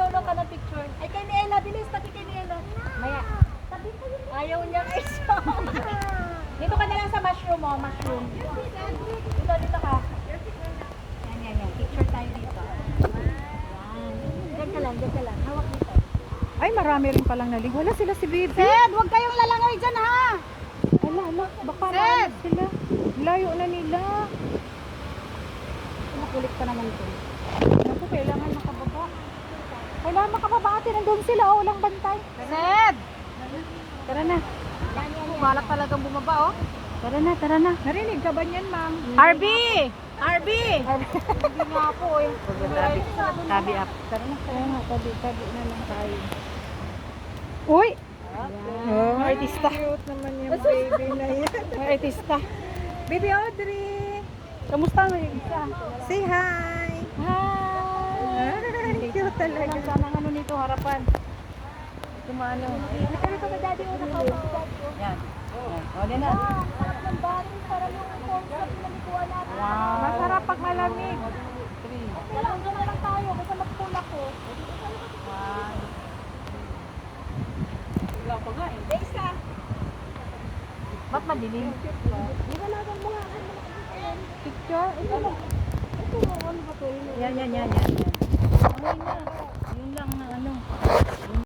Tulong ka ng picture. Ay, kay Niela. Bilis, tabi kay Niela. Maya. Tabi ko yun. Ayaw niya guys. Dito ka na lang sa mushroom, oh. Mushroom. Dito ka. Yan. Picture tayo dito. Yan. Diyan ka lang. Hawak dito. Ay, marami rin palang naling. Wala sila si Bibi. Sed, huwag kayong lalangoy dyan, ha? Ala, baka Sed! maalas sila. Layo na nila. Makulit pa naman ito. Naku, kailangan makababa. Kailangan makababa ate. Nandun sila, oh. Walang bantay. Sed! Tara na. Balak talagang bumaba, oh. Tara na. Narinig ka ba niyan, ma'am? RB! Hindi nga po, eh. Tabi up. Tara na. Tabi na lang tayo. Uy! Oh, artista. Cute naman yung baby na yan. Artista. Baby Audrey! Kamusta mo yung isa? Say hi! Hi! Cute talaga. Sana ang ano nito, harapan. Kumano. Pero ito na daddy, oh, nakaupo. Yan. O, din na. Sarap ng bari, sarap yung concept na nikuha natin. Masarap pag malamig. Dalawang na lang tayo, basta magpulak ko. Wala pa nga eh. Isa. Ba't madilim? Di ba natin mga Picture? ito, ano ba ito? Yan. Yun lang na ano.